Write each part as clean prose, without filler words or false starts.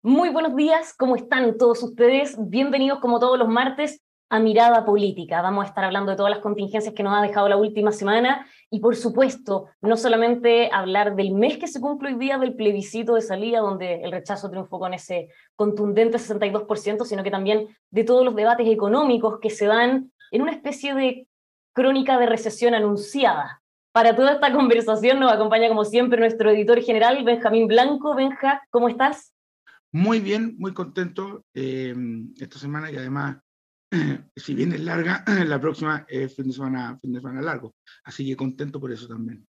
Muy buenos días, ¿cómo están todos ustedes? Bienvenidos como todos los martes a Mirada Política. Vamos a estar hablando de todas las contingencias que nos ha dejado la última semana y por supuesto, no solamente hablar del mes que se cumple hoy día del plebiscito de salida, donde el rechazo triunfó con ese contundente 62%, sino que también de todos los debates económicos que se dan en una especie de crónica de recesión anunciada. Para toda esta conversación nos acompaña como siempre nuestro editor general, Benjamín Blanco. Benja, ¿cómo estás? Muy bien, muy contento esta semana y además, si bien es larga, la próxima es fin de semana largo. Así que contento por eso también.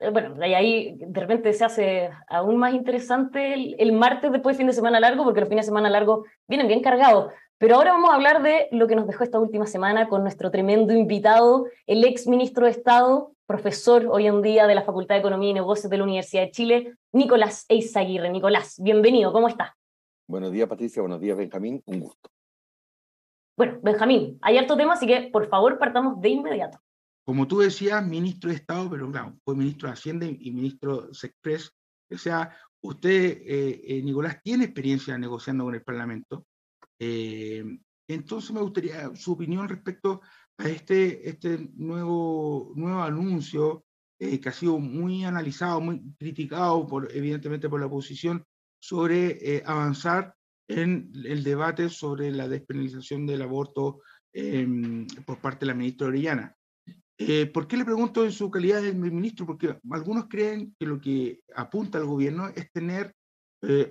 Bueno, y ahí de repente se hace aún más interesante el martes después de fin de semana largo, porque los fines de semana largos vienen bien cargados. Pero ahora vamos a hablar de lo que nos dejó esta última semana con nuestro tremendo invitado, el ex ministro de Estado, profesor hoy en día de la Facultad de Economía y Negocios de la Universidad de Chile, Nicolás Eizaguirre. Nicolás, bienvenido, ¿cómo estás? Buenos días, Patricia. Buenos días, Benjamín. Un gusto. Bueno, Benjamín, hay harto tema, así que por favor partamos de inmediato. Como tú decías, ministro de Estado, pero claro, fue ministro de Hacienda y ministro Sexpress. O sea, usted, Nicolás, tiene experiencia negociando con el Parlamento. Eh, entonces me gustaría su opinión respecto a este nuevo anuncio que ha sido muy analizado, muy criticado, evidentemente por la oposición, sobre avanzar en el debate sobre la despenalización del aborto por parte de la ministra Orellana. ¿Por qué le pregunto en su calidad de ministro? Porque algunos creen que lo que apunta al gobierno es tener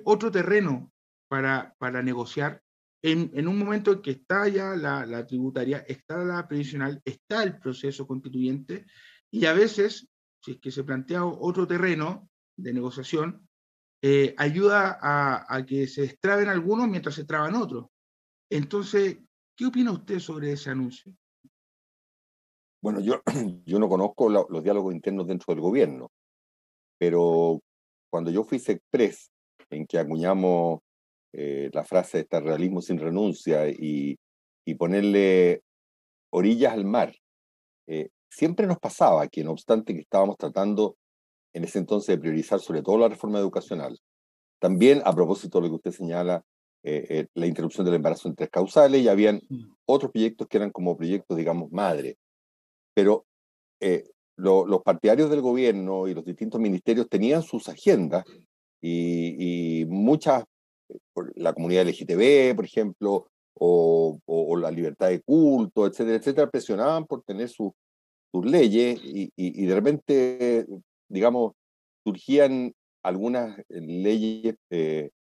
otro terreno para negociar en un momento en que está ya la tributaria, está la previsional, está el proceso constituyente, y a veces, si es que se plantea otro terreno de negociación, ayuda a que se destraben algunos mientras se traban otros. Entonces, ¿qué opina usted sobre ese anuncio? Bueno, yo no conozco los diálogos internos dentro del gobierno, pero cuando yo fui Sexpress, en que acuñamos la frase de realismo sin renuncia y ponerle orillas al mar, siempre nos pasaba que no obstante que estábamos tratando en ese entonces de priorizar sobre todo la reforma educacional, también a propósito de lo que usted señala, la interrupción del embarazo en tres causales, y habían otros proyectos que eran como proyectos, digamos, madre. Pero los partidarios del gobierno y los distintos ministerios tenían sus agendas y muchas, la comunidad LGTB, por ejemplo, o la libertad de culto, etcétera, etcétera, presionaban por tener sus leyes y de repente, digamos, surgían algunas leyes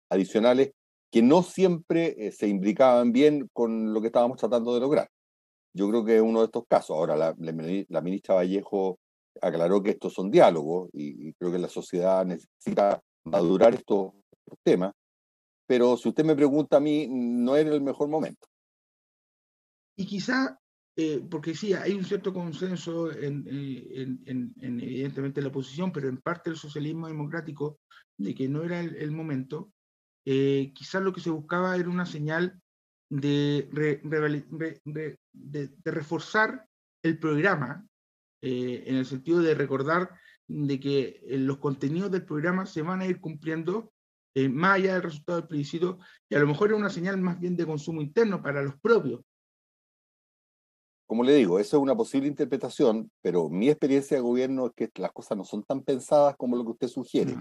adicionales que no siempre se imbricaban bien con lo que estábamos tratando de lograr. Yo creo que es uno de estos casos. Ahora, la ministra Vallejo aclaró que estos son diálogos y creo que la sociedad necesita madurar estos temas, pero si usted me pregunta a mí, no era el mejor momento. Y quizá, porque sí, hay un cierto consenso evidentemente la oposición, pero en parte el socialismo democrático, de que no era el momento, quizás lo que se buscaba era una señal de reforzar el programa, en el sentido de recordar de que los contenidos del programa se van a ir cumpliendo más allá del resultado del plebiscito, y a lo mejor era una señal más bien de consumo interno para los propios. Como le digo, eso es una posible interpretación, pero mi experiencia de gobierno es que las cosas no son tan pensadas como lo que usted sugiere,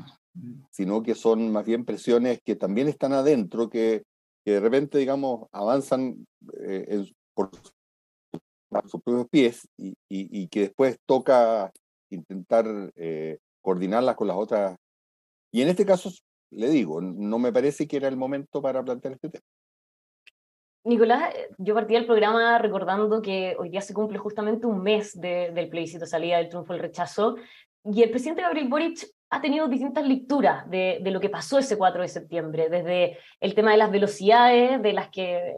sino que son más bien presiones que también están adentro, que de repente, digamos, avanzan por sus propios pies y que después toca intentar coordinarlas con las otras. Y en este caso, le digo, no me parece que era el momento para plantear este tema. Nicolás, yo partí del programa recordando que hoy día se cumple justamente un mes del plebiscito de salida, del triunfo del rechazo, y el presidente Gabriel Boric ha tenido distintas lecturas de lo que pasó ese 4 de septiembre, desde el tema de las velocidades, en las que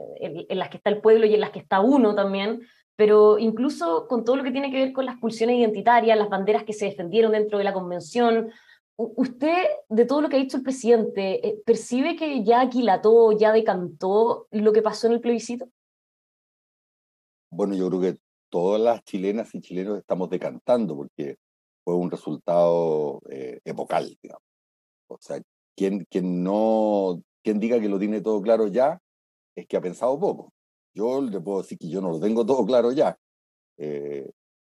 está el pueblo y en las que está uno también, pero incluso con todo lo que tiene que ver con las pulsiones identitarias, las banderas que se defendieron dentro de la convención. ¿Usted, de todo lo que ha dicho el presidente, percibe que ya aquilató, ya decantó lo que pasó en el plebiscito? Bueno, yo creo que todas las chilenas y chilenos estamos decantando porque fue un resultado epocal, digamos. O sea, quien no quien diga que lo tiene todo claro ya es que ha pensado poco. Yo le puedo decir que yo no lo tengo todo claro ya.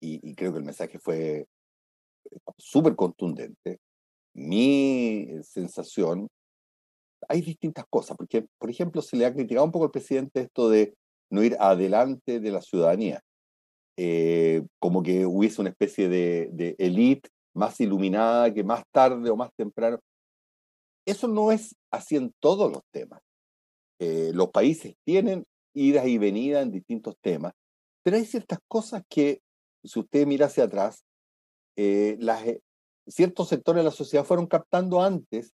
Y creo que el mensaje fue súper contundente. Mi sensación, hay distintas cosas, porque, por ejemplo, se le ha criticado un poco al presidente esto de no ir adelante de la ciudadanía, como que hubiese una especie de élite más iluminada que más tarde o más temprano. Eso no es así en todos los temas. Los países tienen idas y venidas en distintos temas, pero hay ciertas cosas que, si usted mira hacia atrás, ciertos sectores de la sociedad fueron captando antes.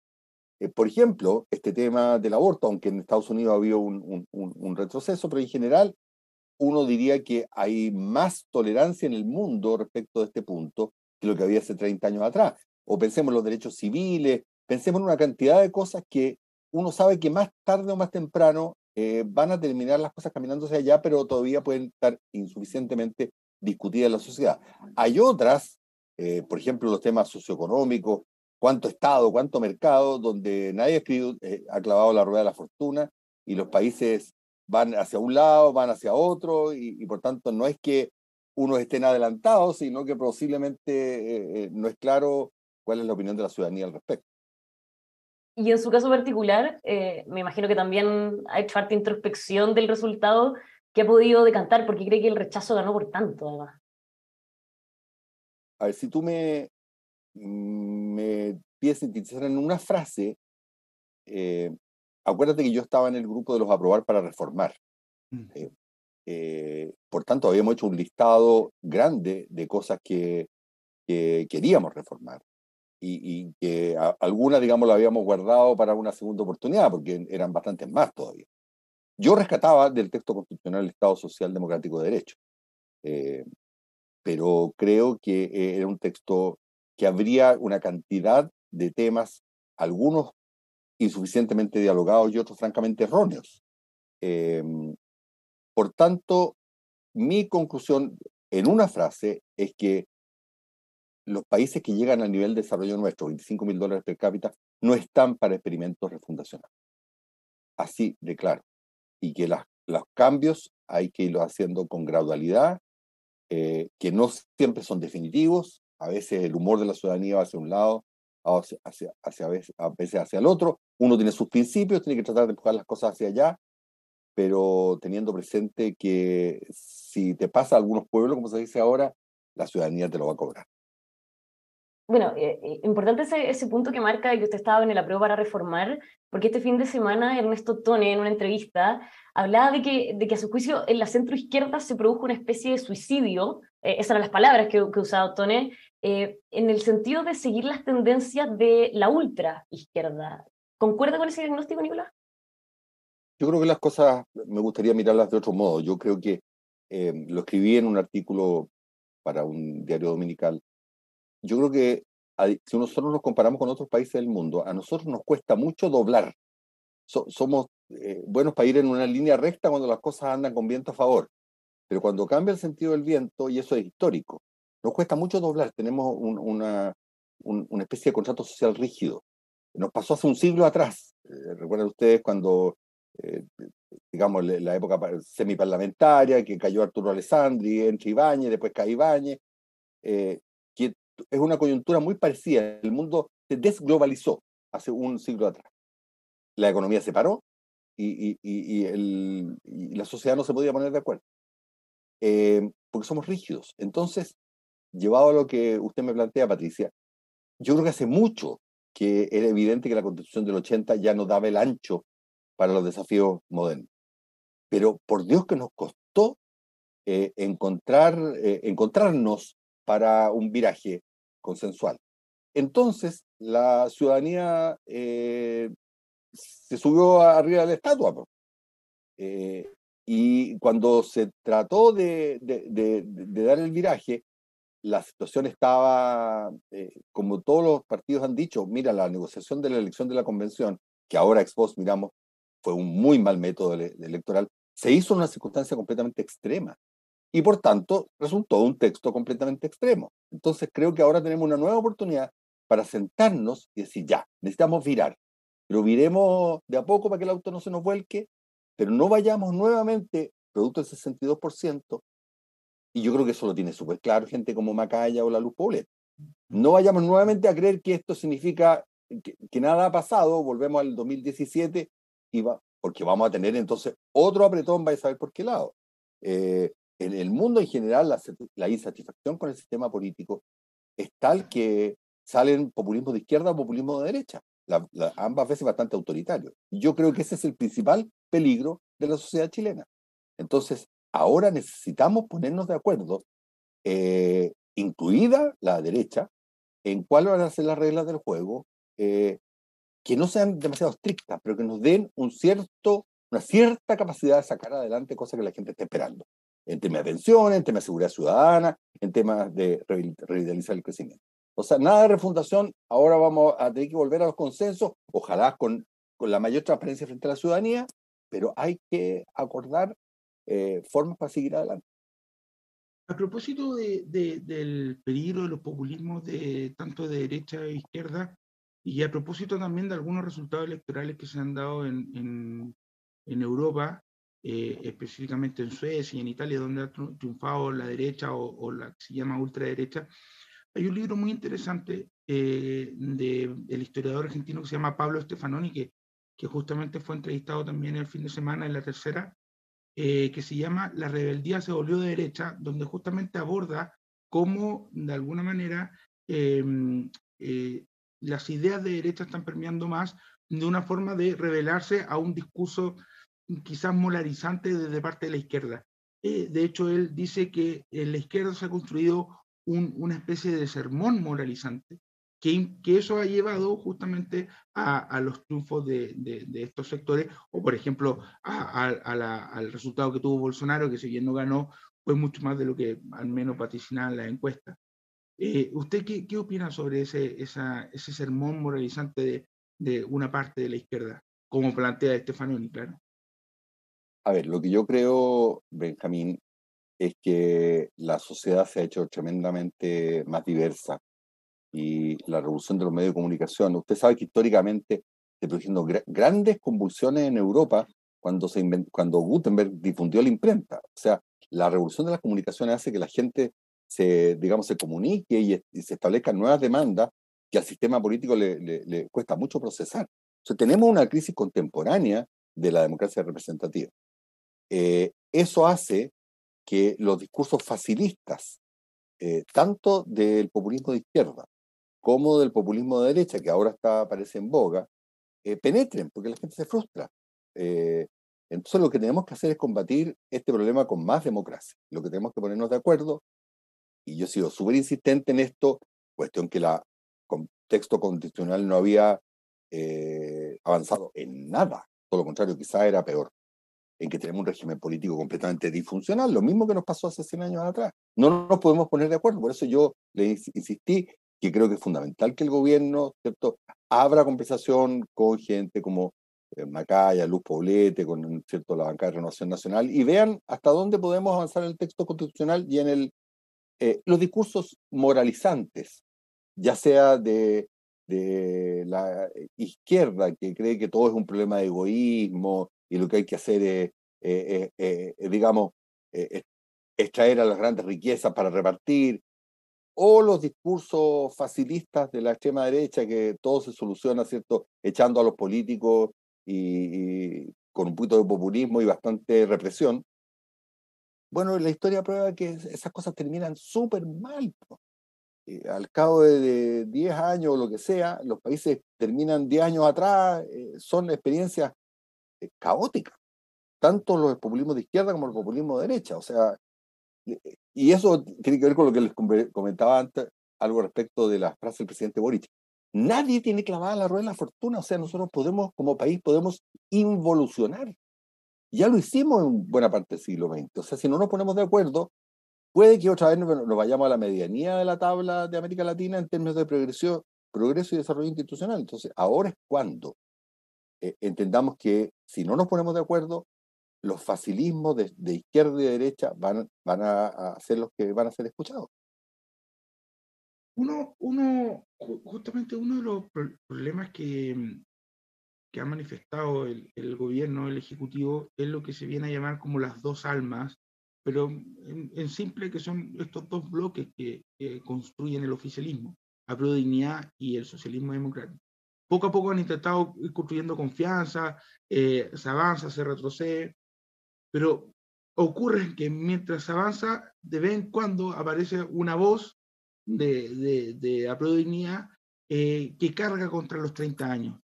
Por ejemplo, este tema del aborto, aunque en Estados Unidos ha habido un retroceso, pero en general uno diría que hay más tolerancia en el mundo respecto de este punto que lo que había hace 30 años atrás. O pensemos en los derechos civiles, pensemos en una cantidad de cosas que uno sabe que más tarde o más temprano van a terminar las cosas caminando hacia allá, pero todavía pueden estar insuficientemente discutidas en la sociedad. Hay otras, por ejemplo, los temas socioeconómicos, cuánto Estado, cuánto mercado, donde nadie ha clavado la rueda de la fortuna y los países van hacia un lado, van hacia otro, y por tanto no es que unos estén adelantados, sino que posiblemente no es claro cuál es la opinión de la ciudadanía al respecto. Y en su caso particular, me imagino que también ha hecho harta introspección del resultado que ha podido decantar, porque cree que el rechazo ganó por tanto, además. A ver, si tú me pides sintetizar en una frase, eh, acuérdate que yo estaba en el grupo de los aprobar para reformar. Por tanto, habíamos hecho un listado grande de cosas que queríamos reformar y que algunas, digamos, las habíamos guardado para una segunda oportunidad, porque eran bastantes más todavía. Yo rescataba del texto constitucional el Estado Social Democrático de Derecho, eh, pero creo que era un texto que habría una cantidad de temas, algunos insuficientemente dialogados y otros francamente erróneos. Eh, por tanto, mi conclusión en una frase es que los países que llegan al nivel de desarrollo nuestro, $25.000 per cápita, no están para experimentos refundacionales. Así de claro. Y que los cambios hay que irlos haciendo con gradualidad, que no siempre son definitivos. A veces el humor de la ciudadanía va hacia un lado, a veces hacia el otro. Uno tiene sus principios, tiene que tratar de empujar las cosas hacia allá, pero teniendo presente que si te pasa a algunos pueblos, como se dice ahora, la ciudadanía te lo va a cobrar. Bueno, importante ese punto que marca de que usted estaba en el apruebo para reformar, porque este fin de semana Ernesto Tone, en una entrevista, hablaba de que a su juicio en la centroizquierda se produjo una especie de suicidio, esas eran las palabras que usaba Tone, en el sentido de seguir las tendencias de la ultraizquierda. ¿Concuerda con ese diagnóstico, Nicolás? Yo creo que las cosas me gustaría mirarlas de otro modo. Yo creo que lo escribí en un artículo para un diario dominical. Yo creo que si nosotros nos comparamos con otros países del mundo, a nosotros nos cuesta mucho doblar. Somos buenos para ir en una línea recta cuando las cosas andan con viento a favor, pero cuando cambia el sentido del viento, y eso es histórico, nos cuesta mucho doblar. Tenemos una especie de contrato social rígido. Nos pasó hace un siglo atrás. Recuerdan ustedes cuando, eh, digamos, la época semiparlamentaria, que cayó Arturo Alessandri, entra Ibáñez, después cae Ibáñez, que es una coyuntura muy parecida. El mundo se desglobalizó hace un siglo atrás. La economía se paró y la sociedad no se podía poner de acuerdo, porque somos rígidos. Entonces, llevado a lo que usted me plantea, Patricia, yo creo que hace mucho que era evidente que la Constitución del 80 ya no daba el ancho para los desafíos modernos. Pero por Dios que nos costó encontrarnos para un viraje consensual. Entonces, la ciudadanía se subió arriba de la estatua. Y cuando se trató de dar el viraje, la situación estaba, como todos los partidos han dicho, mira, la negociación de la elección de la convención, que ahora ex post miramos, fue un muy mal método electoral, se hizo en una circunstancia completamente extrema. Y por tanto, resultó un texto completamente extremo. Entonces creo que ahora tenemos una nueva oportunidad para sentarnos y decir, ya, necesitamos virar. pero viremos de a poco para que el auto no se nos vuelque, pero no vayamos nuevamente, producto del 62%, y yo creo que eso lo tiene súper claro gente como Macaya o la Luz Poblet. No vayamos nuevamente a creer que esto significa que nada ha pasado, volvemos al 2017, porque vamos a tener entonces otro apretón, vais a saber por qué lado. En el mundo en general, la insatisfacción con el sistema político es tal que salen populismo de izquierda o populismo de derecha, ambas veces bastante autoritarios. Y yo creo que ese es el principal peligro de la sociedad chilena. Entonces, ahora necesitamos ponernos de acuerdo, incluida la derecha, en cuáles van a ser las reglas del juego, que no sean demasiado estrictas, pero que nos den una cierta capacidad de sacar adelante cosas que la gente está esperando, en temas de pensiones, en temas de seguridad ciudadana, en temas de revitalizar el crecimiento. O sea, nada de refundación, ahora vamos a tener que volver a los consensos, ojalá con la mayor transparencia frente a la ciudadanía, pero hay que acordar formas para seguir adelante. A propósito del peligro de los populismos tanto de derecha e izquierda, y a propósito también de algunos resultados electorales que se han dado en Europa, específicamente en Suecia y en Italia, donde ha triunfado la derecha o la que se llama ultraderecha, hay un libro muy interesante del historiador argentino que se llama Pablo Stefanoni, que justamente fue entrevistado también el fin de semana en La Tercera, que se llama La rebeldía se volvió de derecha, donde justamente aborda cómo, de alguna manera, eh, eh, las ideas de derecha están permeando más de una forma de rebelarse a un discurso quizás molarizante desde parte de la izquierda. De hecho, él dice que en la izquierda se ha construido una especie de sermón moralizante, que eso ha llevado justamente a los triunfos de estos sectores, o por ejemplo al resultado que tuvo Bolsonaro, que si bien no ganó, fue mucho más de lo que al menos vaticinaban las encuestas. ¿Usted qué opina sobre ese sermón moralizante de una parte de la izquierda, como plantea Stefanoni, claro? A ver, lo que yo creo, Benjamín, es que la sociedad se ha hecho tremendamente más diversa y la revolución de los medios de comunicación. Usted sabe que históricamente se produjeron grandes convulsiones en Europa cuando Gutenberg difundió la imprenta. O sea, la revolución de las comunicaciones hace que la gente digamos, se comunique y se establezcan nuevas demandas que al sistema político le cuesta mucho procesar. O sea, tenemos una crisis contemporánea de la democracia representativa. Eso hace que los discursos facilistas, tanto del populismo de izquierda como del populismo de derecha, que ahora parece en boga, penetren, porque la gente se frustra. Entonces lo que tenemos que hacer es combatir este problema con más democracia. Lo que tenemos que ponernos de acuerdo, y yo he sido súper insistente en esto, cuestión que el texto constitucional no había avanzado en nada, todo lo contrario, quizá era peor, en que tenemos un régimen político completamente disfuncional, lo mismo que nos pasó hace 100 años atrás. No nos podemos poner de acuerdo, por eso yo le insistí que creo que es fundamental que el gobierno, ¿cierto?, abra conversación con gente como Macaya, Luz Poblete, con, ¿cierto?, la bancada de Renovación Nacional, y vean hasta dónde podemos avanzar en el texto constitucional y en los discursos moralizantes, ya sea de la izquierda, que cree que todo es un problema de egoísmo y lo que hay que hacer es, digamos, eh, extraer a las grandes riquezas para repartir, o los discursos facilistas de la extrema derecha, que todo se soluciona, ¿cierto?, echando a los políticos y con un poquito de populismo y bastante represión. Bueno, la historia prueba que esas cosas terminan súper mal. Al cabo de 10 años o lo que sea, los países terminan 10 años atrás, son experiencias caóticas, tanto los populismos de izquierda como el populismo de derecha. O sea, y eso tiene que ver con lo que les comentaba antes, algo respecto de la frase del presidente Boric. Nadie tiene clavada la rueda de la fortuna, o sea, nosotros podemos, como país, podemos involucionar. Ya lo hicimos en buena parte del siglo XX. O sea, si no nos ponemos de acuerdo, puede que otra vez nos vayamos a la medianía de la tabla de América Latina en términos de progreso y desarrollo institucional. Entonces, ahora es cuando entendamos que si no nos ponemos de acuerdo, los facilismos de izquierda y de derecha van a ser los que van a ser escuchados. Justamente uno de los problemas que ha manifestado el gobierno, el Ejecutivo, es lo que se viene a llamar como las dos almas, pero en simple que son estos dos bloques que construyen el oficialismo, la Prodignidad y el socialismo democrático. Poco a poco han intentado ir construyendo confianza, se avanza, se retrocede, pero ocurre que mientras avanza, de vez en cuando aparece una voz de la Prodignidad que carga contra los 30 años.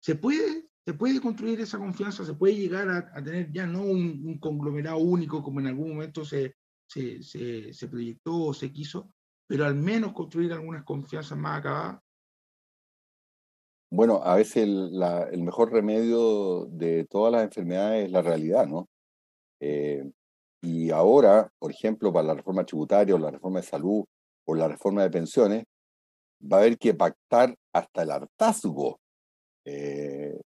Se puede construir esa confianza, se puede llegar a tener ya no un conglomerado único como en algún momento se proyectó o se quiso, pero al menos construir algunas confianzas más acabadas. Bueno, a veces el mejor remedio de todas las enfermedades es la realidad, ¿no? Y ahora, por ejemplo, para la reforma tributaria o la reforma de salud o la reforma de pensiones, va a haber que pactar hasta el hartazgo. El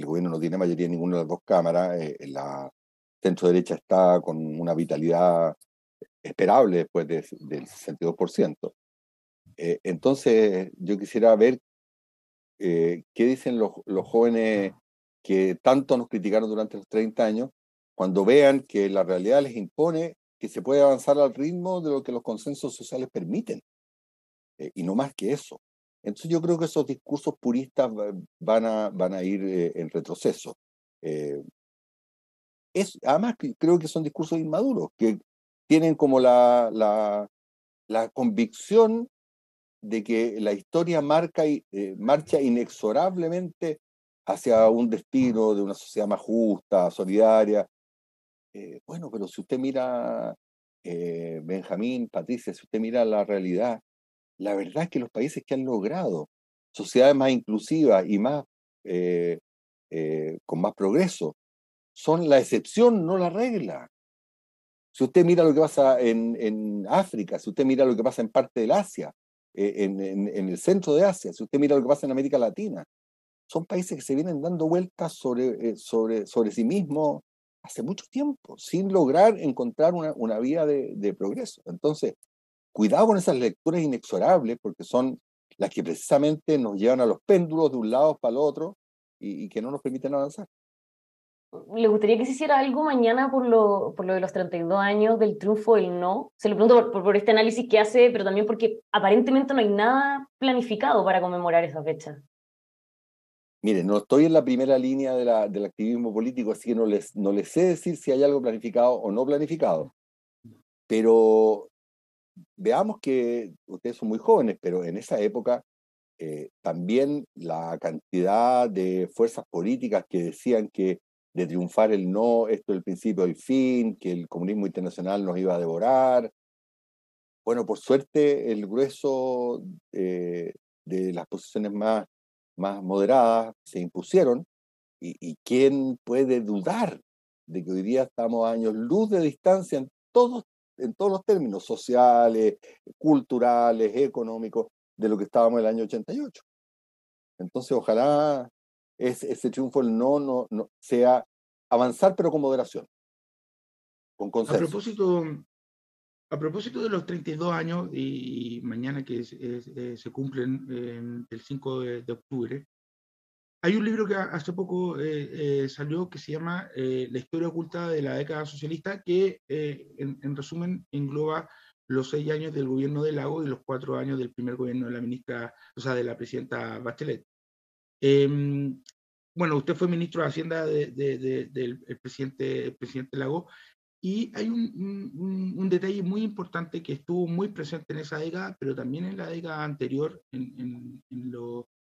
gobierno no tiene mayoría en ninguna de las dos cámaras, la centro derecha está con una vitalidad esperable después del 62%. Entonces, yo quisiera ver qué dicen los jóvenes que tanto nos criticaron durante los 30 años, cuando vean que la realidad les impone que se puede avanzar al ritmo de lo que los consensos sociales permiten, y no más que eso. Entonces yo creo que esos discursos puristas van a ir en retroceso. Eh, Además, creo que son discursos inmaduros, que tienen como la convicción de que la historia marcha inexorablemente hacia un destino de una sociedad más justa, solidaria. Bueno, pero si usted mira, Benjamín, Patricia, si usted mira la realidad, la verdad es que los países que han logrado sociedades más inclusivas y más con más progreso son la excepción, no la regla. Si usted mira lo que pasa en África, si usted mira lo que pasa en parte del Asia, en el centro de Asia, si usted mira lo que pasa en América Latina, son países que se vienen dando vueltas sobre sí mismos hace mucho tiempo, sin lograr encontrar una vía de progreso. Entonces, cuidado con esas lecturas inexorables, porque son las que precisamente nos llevan a los péndulos de un lado para el otro y que no nos permiten avanzar. ¿Le gustaría que se hiciera algo mañana por lo de los 32 años del triunfo del no? Se lo pregunto por este análisis que hace, pero también porque aparentemente no hay nada planificado para conmemorar esa fecha. Mire, no estoy en la primera línea del activismo político, así que no les sé decir si hay algo planificado o no planificado, pero veamos que ustedes son muy jóvenes, pero en esa época también la cantidad de fuerzas políticas que decían que de triunfar el no, esto es el principio del fin, que el comunismo internacional nos iba a devorar. Bueno, por suerte el grueso de las posiciones más moderadas se impusieron y ¿quién puede dudar de que hoy día estamos a años luz de distancia en todos los términos sociales, culturales, económicos, de lo que estábamos en el año 88? Entonces, ojalá ese triunfo el no sea avanzar, pero con moderación, con A consenso. propósito, a propósito de los 32 años y mañana que se cumplen el 5 de octubre, hay un libro que hace poco salió que se llama La historia oculta de la década socialista, que en resumen engloba los 6 años del gobierno de Lago y los 4 años del primer gobierno de la ministra, o sea, de la presidenta Bachelet. Bueno, usted fue ministro de Hacienda del presidente Lago, y hay un detalle muy importante que estuvo muy presente en esa década, pero también en la década anterior, en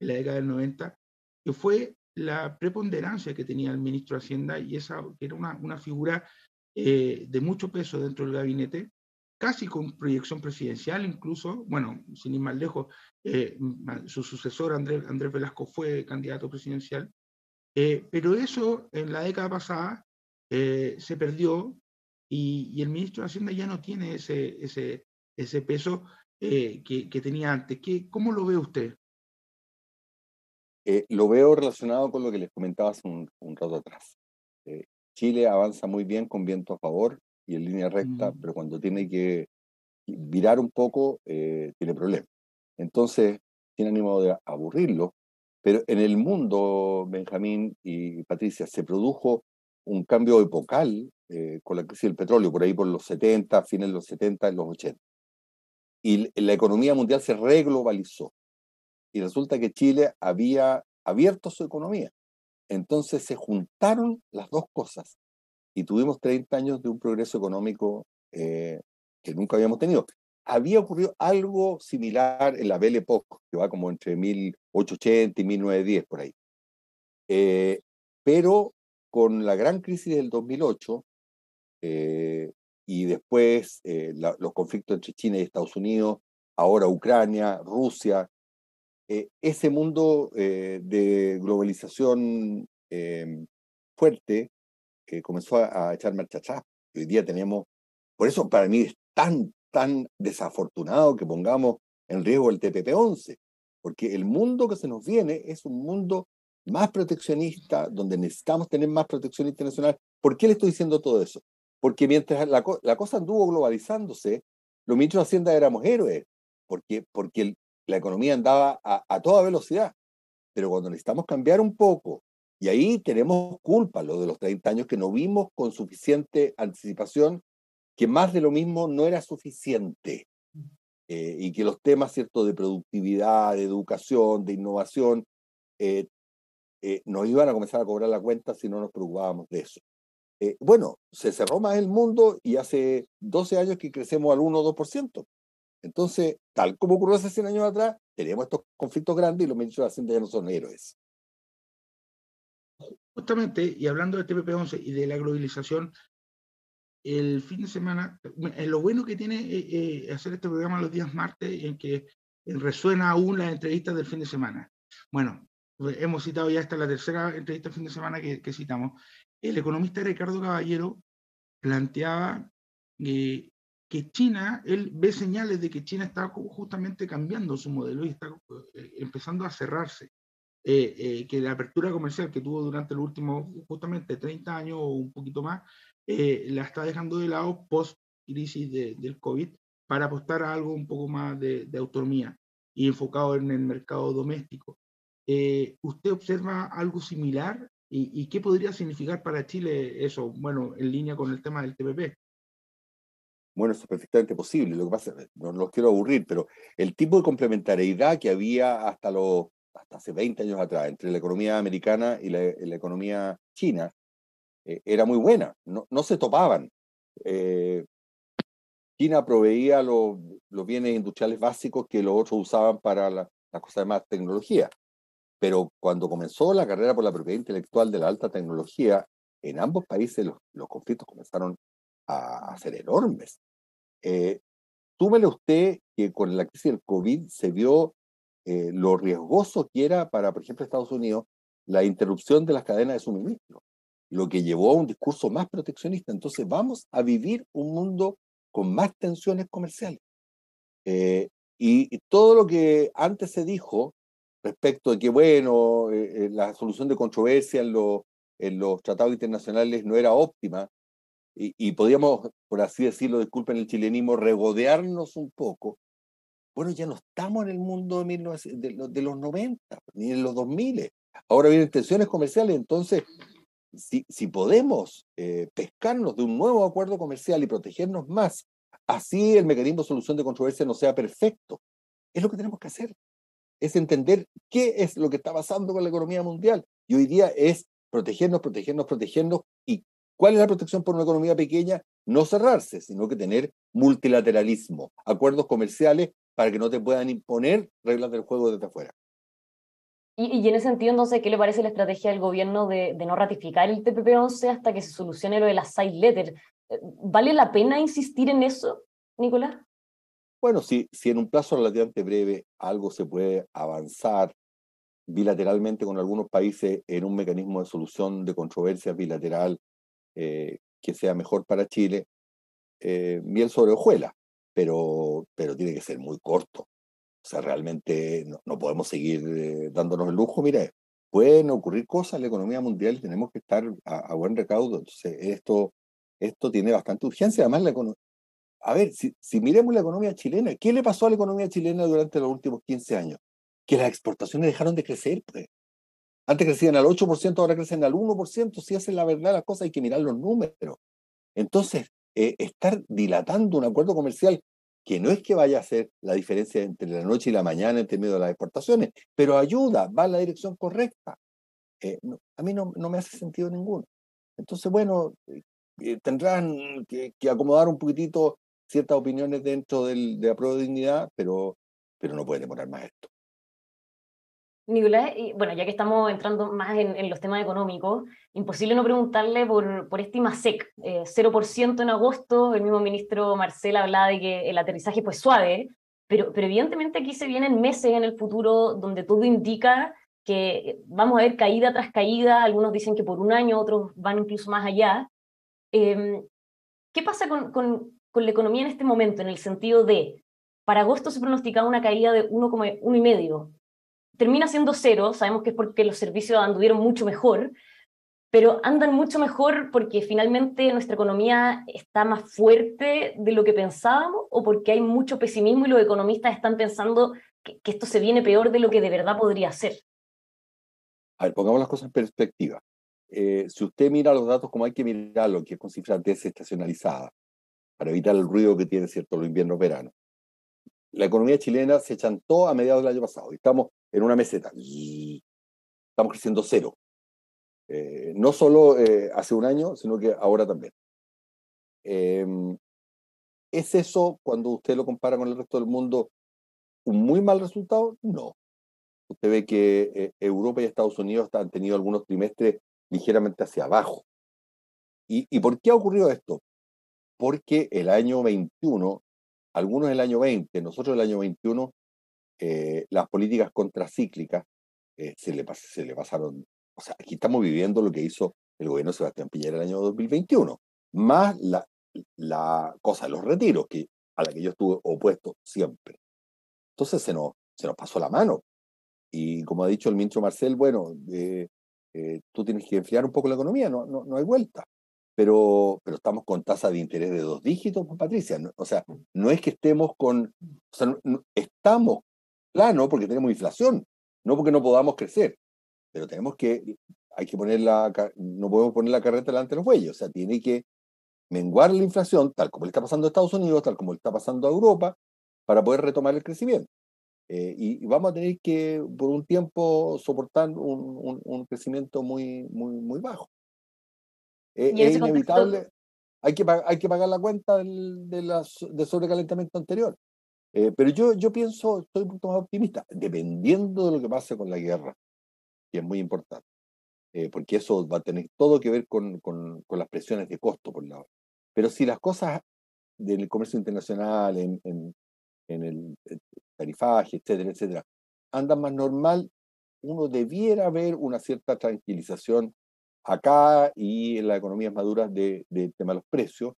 la década del 90, que fue la preponderancia que tenía el ministro de Hacienda, y esa que era una figura de mucho peso dentro del gabinete, casi con proyección presidencial incluso. Bueno, sin ir más lejos, su sucesor Andrés Velasco fue candidato presidencial, pero eso en la década pasada se perdió, y el ministro de Hacienda ya no tiene ese peso que tenía antes. ¿Cómo lo ve usted? Lo veo relacionado con lo que les comentaba hace un rato atrás. Eh, Chile avanza muy bien con viento a favor y en línea recta, Mm. pero cuando tiene que virar un poco, tiene problemas. Entonces, tiene ánimo de aburrirlo, Pero en el mundo, Benjamín y Patricia, se produjo un cambio epocal con la crisis del petróleo, por ahí por los 70, fines de los 70, en los 80. Y la economía mundial se reglobalizó. Y resulta que Chile había abierto su economía. Entonces se juntaron las dos cosas y tuvimos 30 años de un progreso económico que nunca habíamos tenido. Había ocurrido algo similar en la Belle Époque, que va como entre 1880 y 1910, por ahí. Pero con la gran crisis del 2008 y después los conflictos entre China y Estados Unidos, ahora Ucrania, Rusia, ese mundo de globalización fuerte comenzó a echar marcha atrás. Hoy día tenemos, por eso para mí es tan desafortunado que pongamos en riesgo el TPP-11, porque el mundo que se nos viene es un mundo más proteccionista, donde necesitamos tener más protección internacional. ¿Por qué le estoy diciendo todo eso? Porque mientras la cosa anduvo globalizándose, los ministros de Hacienda éramos héroes, porque la economía andaba a toda velocidad. Pero cuando necesitamos cambiar un poco, y ahí tenemos culpa, lo de los 30 años, que no vimos con suficiente anticipación, que más de lo mismo no era suficiente, y que los temas, ¿cierto?, de productividad, de educación, de innovación, nos iban a comenzar a cobrar la cuenta si no nos preocupábamos de eso. Bueno, se cerró más el mundo y hace 12 años que crecemos al 1 o 2%. Entonces, tal como ocurrió hace 100 años atrás, tenemos estos conflictos grandes y los ministros de Hacienda ya no son héroes. Justamente, y hablando de TPP-11 y de la globalización, el fin de semana, lo bueno que tiene hacer este programa los días martes, en que resuena aún las entrevistas del fin de semana. Bueno, hemos citado ya esta la tercera entrevista del fin de semana que citamos. El economista Ricardo Caballero planteaba que China, él ve señales de que China está justamente cambiando su modelo y está empezando a cerrarse. Que la apertura comercial que tuvo durante los últimos justamente 30 años o un poquito más, la está dejando de lado post-crisis del COVID para apostar a algo un poco más de autonomía y enfocado en el mercado doméstico. ¿Usted observa algo similar? ¿Y qué podría significar para Chile eso? Bueno, en línea con el tema del TPP. Bueno, eso es perfectamente posible. Lo que pasa, no los quiero aburrir, pero el tipo de complementariedad que había hasta hace 20 años atrás entre la economía americana y la economía china era muy buena. No se topaban. Eh, China proveía los bienes industriales básicos que los otros usaban para las cosas de más tecnología. Pero cuando comenzó la carrera por la propiedad intelectual de la alta tecnología, en ambos países los conflictos comenzaron a ser enormes. Túmele usted que con la crisis del COVID se vio lo riesgoso que era para, por ejemplo, Estados Unidos, la interrupción de las cadenas de suministro, lo que llevó a un discurso más proteccionista. Entonces vamos a vivir un mundo con más tensiones comerciales. Y todo lo que antes se dijo respecto de que, bueno, la solución de controversia en los tratados internacionales no era óptima, y podíamos, por así decirlo, disculpen el chilenismo, regodearnos un poco. Bueno, ya no estamos en el mundo de los 90, ni en los 2000. Ahora vienen tensiones comerciales, entonces, si podemos pescarnos de un nuevo acuerdo comercial y protegernos más, así el mecanismo de solución de controversia no sea perfecto. Es lo que tenemos que hacer. Es entender qué es lo que está pasando con la economía mundial. Y hoy día es protegernos, y ¿cuál es la protección por una economía pequeña? No cerrarse, sino que tener multilateralismo, acuerdos comerciales para que no te puedan imponer reglas del juego desde afuera. Y en ese sentido, entonces, ¿qué le parece la estrategia del gobierno de no ratificar el TPP-11 hasta que se solucione lo de las side letters? ¿Vale la pena insistir en eso, Nicolás? Bueno, si en un plazo relativamente breve algo se puede avanzar bilateralmente con algunos países en un mecanismo de solución de controversias bilateral que sea mejor para Chile, miel sobre hojuelas, pero tiene que ser muy corto. O sea, realmente no podemos seguir dándonos el lujo. Mire, pueden ocurrir cosas en la economía mundial y tenemos que estar a buen recaudo. Entonces, esto tiene bastante urgencia. Además, a ver, si miremos la economía chilena, ¿qué le pasó a la economía chilena durante los últimos 15 años? Que las exportaciones dejaron de crecer, pues. Antes crecían al 8%, ahora crecen al 1%. Si esa es la verdad, las cosas hay que mirar los números. Entonces, estar dilatando un acuerdo comercial que no es que vaya a hacer la diferencia entre la noche y la mañana en términos de las exportaciones, pero ayuda, va en la dirección correcta. A mí no me hace sentido ninguno. Entonces, bueno, tendrán que acomodar un poquitito ciertas opiniones dentro de la prueba de dignidad, pero no puede demorar más esto. Nicolás, y bueno, ya que estamos entrando más en los temas económicos, imposible no preguntarle por este IMASEC, 0% en agosto. El mismo ministro Marcel hablaba de que el aterrizaje fue suave, pero evidentemente aquí se vienen meses en el futuro donde todo indica que vamos a ver caída tras caída. Algunos dicen que por un año, otros van incluso más allá. Eh, ¿Qué pasa con la economía en este momento? En el sentido de, para agosto se pronosticaba una caída de 1,5, termina siendo cero. Sabemos que es porque los servicios anduvieron mucho mejor, pero andan mucho mejor porque finalmente nuestra economía está más fuerte de lo que pensábamos, o porque hay mucho pesimismo y los economistas están pensando que esto se viene peor de lo que de verdad podría ser. A ver, pongamos las cosas en perspectiva. Si usted mira los datos como hay que mirarlo, que es con cifras desestacionalizadas, para evitar el ruido que tiene, ¿cierto?, los inviernos-veranos. La economía chilena se chantó a mediados del año pasado y estamos en una meseta. Estamos creciendo cero. No solo hace un año, sino que ahora también. ¿Es eso, cuando usted lo compara con el resto del mundo, un muy mal resultado? No. Usted ve que Europa y Estados Unidos han tenido algunos trimestres ligeramente hacia abajo. ¿Y por qué ha ocurrido esto? Porque el año 21, algunos el año 20, nosotros el año 21, las políticas contracíclicas se le pasaron. O sea, aquí estamos viviendo lo que hizo el gobierno de Sebastián Piñera el año 2021, más la cosa de los retiros, a la que yo estuve opuesto siempre. Entonces se nos pasó la mano. Y como ha dicho el ministro Marcel, bueno, tú tienes que enfriar un poco la economía, no hay vuelta. Pero estamos con tasa de interés de 2 dígitos, pues, Patricia. O sea, no es que estemos o sea, estamos plano porque tenemos inflación, no porque no podamos crecer, pero hay que no podemos poner la carreta delante de los bueyes. O sea, tiene que menguar la inflación, tal como le está pasando a Estados Unidos, tal como le está pasando a Europa, para poder retomar el crecimiento. Y vamos a tener que, por un tiempo, soportar un crecimiento muy bajo. Y en Es ese contexto, inevitable, hay que pagar la cuenta del sobrecalentamiento anterior. Pero yo pienso, estoy un poco más optimista, dependiendo de lo que pase con la guerra, que es muy importante, porque eso va a tener todo que ver con las presiones de costo, por un lado. Pero si las cosas del comercio internacional, en el tarifaje, etcétera, etcétera, andan más normal, uno debiera ver una cierta tranquilización acá y en las economías maduras del tema de los precios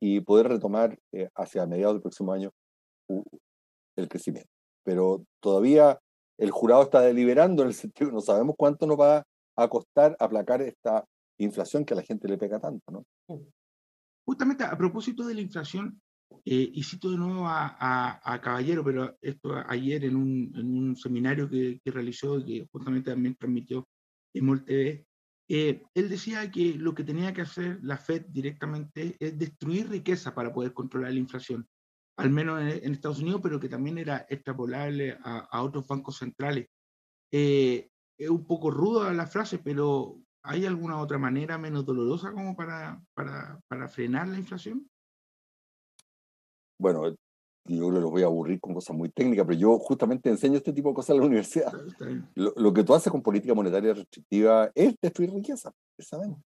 y poder retomar hacia mediados del próximo año el crecimiento. Pero todavía el jurado está deliberando en el sentido que no sabemos cuánto nos va a costar aplacar esta inflación que a la gente le pega tanto, ¿no? Justamente a propósito de la inflación, y cito de nuevo a Caballero, pero esto ayer en un seminario que realizó y que justamente también transmitió en TV, él decía que lo que tenía que hacer la Fed directamente es destruir riqueza para poder controlar la inflación, al menos en Estados Unidos, pero que también era extrapolable a otros bancos centrales. Es un poco ruda la frase, pero ¿hay alguna otra manera menos dolorosa como para frenar la inflación? Bueno, yo los voy a aburrir con cosas muy técnicas, pero yo justamente enseño este tipo de cosas en la universidad. Claro, está bien. Lo que tú haces con política monetaria restrictiva es destruir riqueza, precisamente.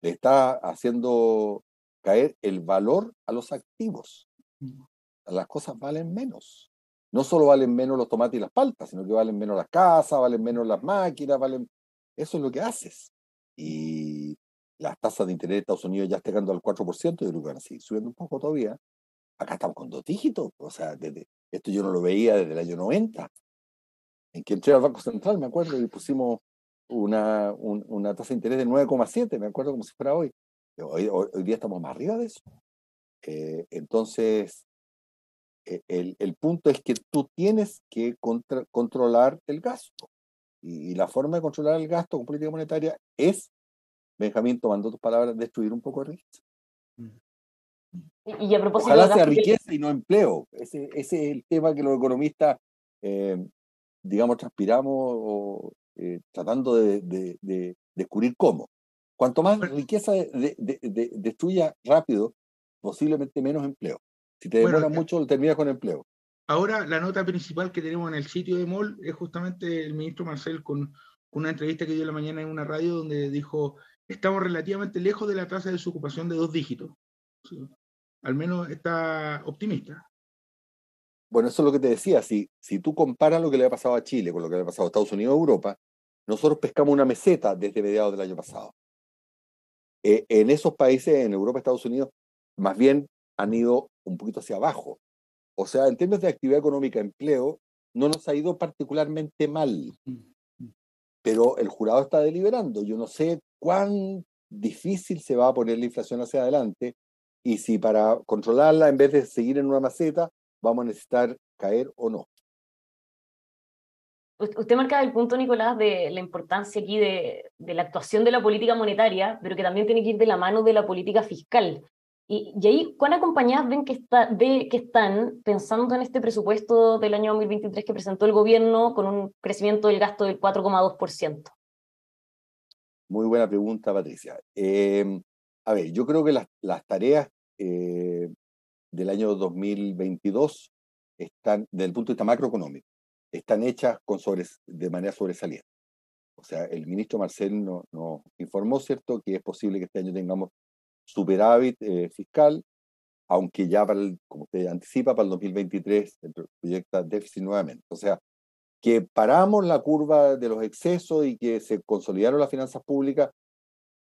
Le está haciendo caer el valor a los activos. Las cosas valen menos. No solo valen menos los tomates y las paltas, sino que valen menos las casas, valen menos las máquinas, eso es lo que haces. Y las tasas de interés de Estados Unidos ya están llegando al 4%, yo creo que van a seguir subiendo un poco todavía. Acá estamos con 2 dígitos. O sea, esto yo no lo veía desde el año 90, en que entré al Banco Central, me acuerdo, y pusimos una tasa de interés de 9,7, me acuerdo como si fuera hoy. Hoy día estamos más arriba de eso. Entonces, el punto es que tú tienes que controlar el gasto. Y la forma de controlar el gasto con política monetaria es, Benjamín, tomando tus palabras, destruir un poco de riqueza. Y a propósito Ojalá de sea gasto, riqueza y no empleo. Ese es el tema que los economistas, digamos, transpiramos tratando de descubrir cómo. Cuanto más Bueno, riqueza destruya rápido, posiblemente menos empleo. Si te bueno, demoras mucho, lo terminas con empleo. ahora la nota principal que tenemos en el sitio de MOL es justamente el ministro Marcel con una entrevista que dio en la mañana en una radio donde dijo, estamos relativamente lejos de la tasa de desocupación de 2 dígitos. Sí, al menos está optimista. Bueno, eso es lo que te decía. Si tú comparas lo que le ha pasado a Chile con lo que le ha pasado a Estados Unidos o Europa, nosotros pescamos una meseta desde mediados del año pasado. En esos países, en Europa y Estados Unidos, más bien han ido un poquito hacia abajo. O sea, en términos de actividad económica, empleo, no nos ha ido particularmente mal, pero el jurado está deliberando. Yo no sé cuán difícil se va a poner la inflación hacia adelante y si para controlarla, en vez de seguir en una maceta, vamos a necesitar caer o no. Usted marca el punto, Nicolás, de la importancia aquí de la actuación de la política monetaria, pero que también tiene que ir de la mano de la política fiscal. Y ahí, ¿cuán acompañadas ven que están pensando en este presupuesto del año 2023 que presentó el gobierno con un crecimiento del gasto del 4,2%? Muy buena pregunta, Patricia. A ver, yo creo que las tareas del año 2022 están, desde el punto de vista macroeconómico, están hechas de manera sobresaliente. O sea, el ministro Marcel nos informó, ¿cierto?, que es posible que este año tengamos superávit fiscal, aunque ya como usted anticipa, para el 2023 se proyecta déficit nuevamente. O sea, que paramos la curva de los excesos y que se consolidaron las finanzas públicas,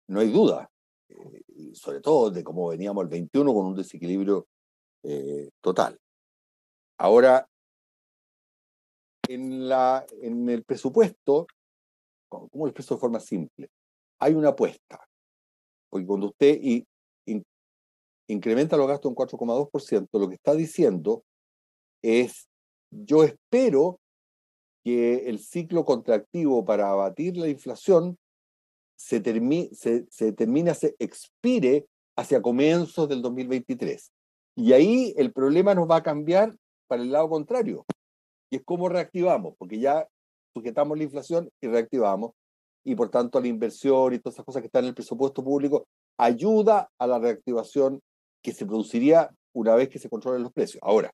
no hay duda. Y sobre todo de cómo veníamos el 21 con un desequilibrio total. Ahora, en el presupuesto, ¿cómo lo expreso de forma simple? Hay una apuesta, porque cuando usted incrementa los gastos en 4,2%, lo que está diciendo es, yo espero que el ciclo contractivo para abatir la inflación se expire hacia comienzos del 2023. Y ahí el problema nos va a cambiar para el lado contrario, y es cómo reactivamos, porque ya sujetamos la inflación y reactivamos, y por tanto la inversión y todas esas cosas que están en el presupuesto público ayuda a la reactivación que se produciría una vez que se controlen los precios. Ahora,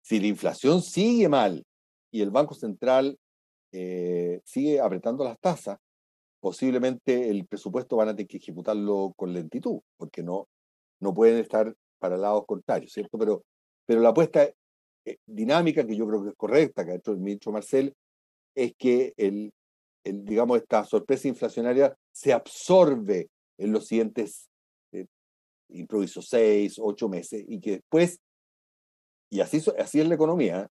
si la inflación sigue mal y el Banco Central sigue apretando las tasas, posiblemente el presupuesto van a tener que ejecutarlo con lentitud, porque no pueden estar para lados contrarios, ¿cierto? Pero la apuesta dinámica, que yo creo que es correcta, que ha hecho el ministro Marcel, es que digamos, esta sorpresa inflacionaria se absorbe en los siguientes, improviso, 6, 8 meses, y que después, y así es la economía,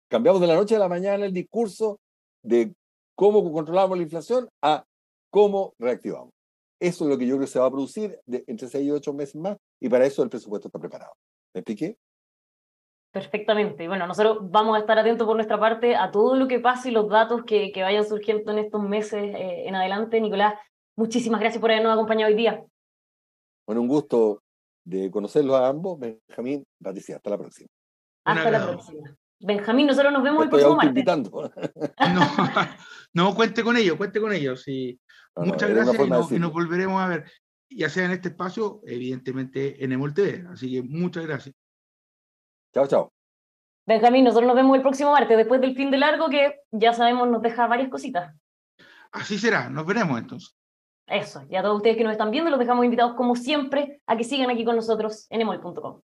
cambiamos de la noche a la mañana el discurso de cómo controlamos la inflación a cómo reactivamos. Eso es lo que yo creo que se va a producir entre 6 y 8 meses más, y para eso el presupuesto está preparado. ¿Me expliqué? Perfectamente. Y bueno, nosotros vamos a estar atentos por nuestra parte a todo lo que pase y los datos que vayan surgiendo en estos meses en adelante. Nicolás, muchísimas gracias por habernos acompañado hoy día. Bueno, un gusto de conocerlos a ambos, Benjamín, Patricia. Hasta la próxima. Hasta la próxima. Benjamín, nosotros nos vemos Me el estoy próximo martes. autoinvitando. No, cuente con ellos. Sí. Muchas gracias y nos volveremos a ver, ya sea en este espacio, evidentemente en EMOL TV. Así que muchas gracias. Chao, chao. Benjamín, nosotros nos vemos el próximo martes, después del fin de largo que ya sabemos nos deja varias cositas. Así será, nos veremos entonces. Eso, y a todos ustedes que nos están viendo los dejamos invitados como siempre a que sigan aquí con nosotros en emol.com.